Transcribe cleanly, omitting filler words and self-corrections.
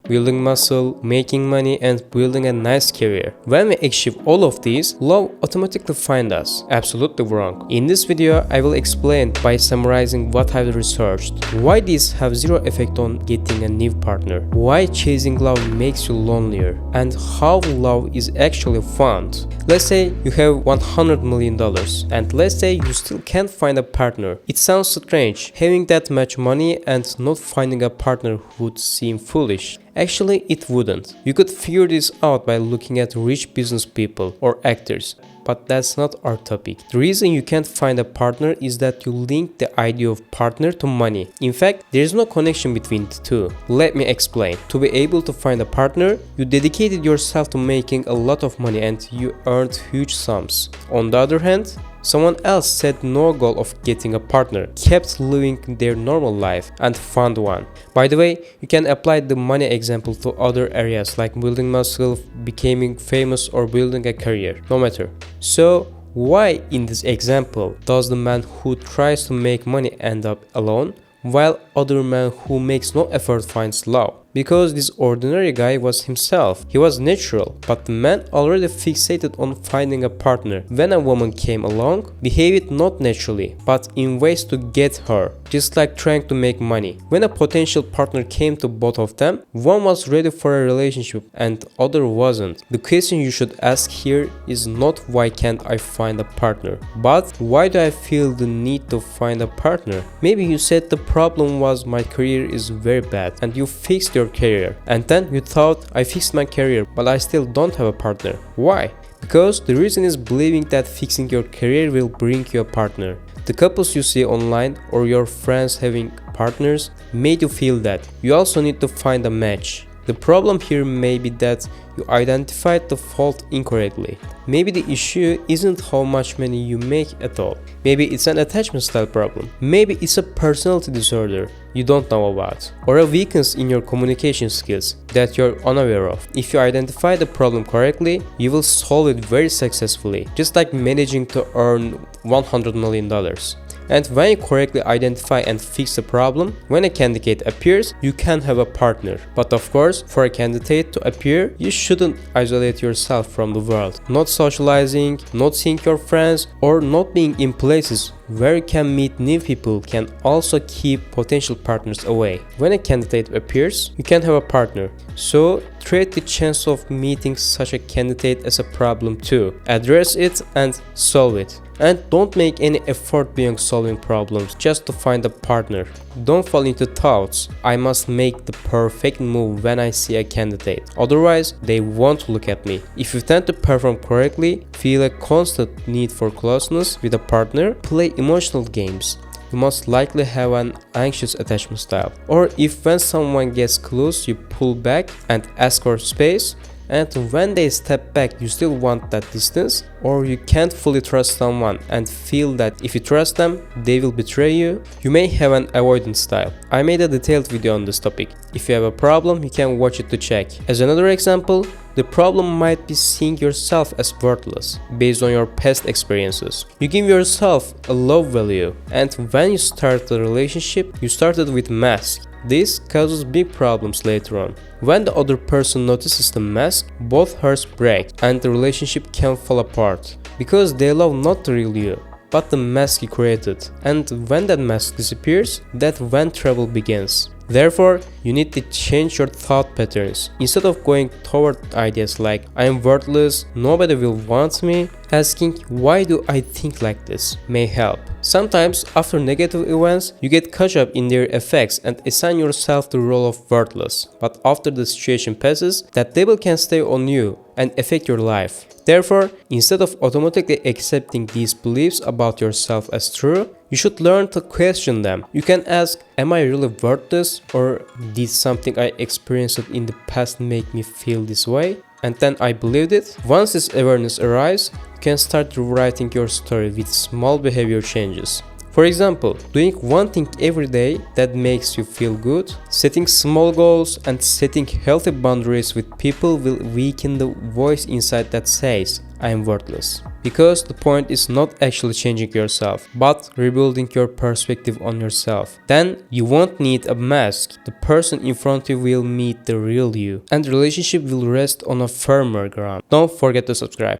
building muscle, making money, and building a nice career. When we achieve all of these, love automatically finds us. Absolutely wrong. In this video, I will explain by summarizing what I've researched, why these have zero effect on getting a new partner, why chasing love makes you lonelier, and how love is actually found. Let's say you have $100 million and let's say you still can't find a partner. It sounds strange, having that much money and not finding a partner would seem foolish. Actually, it wouldn't. You could figure this out by looking at rich business people or actors. But that's not our topic. The reason you can't find a partner is that you link the idea of partner to money. In fact, there is no connection between the two. Let me explain. To be able to find a partner, you dedicated yourself to making a lot of money and you earned huge sums. On the other hand, someone else set no goal of getting a partner, kept living their normal life, and found one. By the way, you can apply the money example to other areas like building muscle, becoming famous, or building a career. No matter. So, why in this example does the man who tries to make money end up alone, while other man who makes no effort finds love? Because this ordinary guy was himself. He was natural, but the man already fixated on finding a partner. When a woman came along, behaved not naturally, but in ways to get her, just like trying to make money. When a potential partner came to both of them, one was ready for a relationship and other wasn't. The question you should ask here is not why can't I find a partner, but why do I feel the need to find a partner? Maybe you said the problem was my career is very bad and you fixed your career, and then you thought I fixed my career but I still don't have a partner. Why? Because the reason is believing that fixing your career will bring you a partner. The couples you see online or your friends having partners made you feel that. You also need to find a match. The problem here may be that you identified the fault incorrectly. Maybe the issue isn't how much money you make at all. Maybe it's an attachment style problem. Maybe it's a personality disorder you don't know about, or a weakness in your communication skills that you're unaware of. If you identify the problem correctly, you will solve it very successfully, just like managing to earn $100 million. And when you correctly identify and fix the problem, when a candidate appears, you can have a partner. But of course, for a candidate to appear, you shouldn't isolate yourself from the world. Not socializing, not seeing your friends, or not being in places where you can meet new people can also keep potential partners away. When a candidate appears, you can have a partner. So treat the chance of meeting such a candidate as a problem too. Address it and solve it. And don't make any effort beyond solving problems just to find a partner. Don't fall into thoughts, I must make the perfect move when I see a candidate, otherwise they won't look at me. If you tend to perform correctly, feel a constant need for closeness with a partner, play emotional games, you most likely have an anxious attachment style. Or if when someone gets close, you pull back and ask for space, and when they step back you still want that distance, or you can't fully trust someone and feel that if you trust them, they will betray you, you may have an avoidance style. I made a detailed video on this topic. If you have a problem, you can watch it to check. As another example, the problem might be seeing yourself as worthless based on your past experiences. You give yourself a low value, and when you start the relationship, you started with mask. This causes big problems later on. When the other person notices the mask, both hearts break and the relationship can fall apart because they love not the real you, but the mask you created. And when that mask disappears, that's when trouble begins. Therefore, you need to change your thought patterns. Instead of going toward ideas like I am worthless, nobody will want me, asking why do I think like this may help. Sometimes, after negative events, you get caught up in their effects and assign yourself the role of worthless. But after the situation passes, that label can stay on you and affect your life. Therefore, instead of automatically accepting these beliefs about yourself as true, you should learn to question them. You can ask, am I really worth this? Or did something I experienced in the past make me feel this way? And then I believed it. Once this awareness arises, you can start rewriting your story with small behavior changes. For example, doing one thing every day that makes you feel good, setting small goals and setting healthy boundaries with people will weaken the voice inside that says, I am worthless. Because the point is not actually changing yourself, but rebuilding your perspective on yourself. Then you won't need a mask. The person in front of you will meet the real you, and the relationship will rest on a firmer ground. Don't forget to subscribe.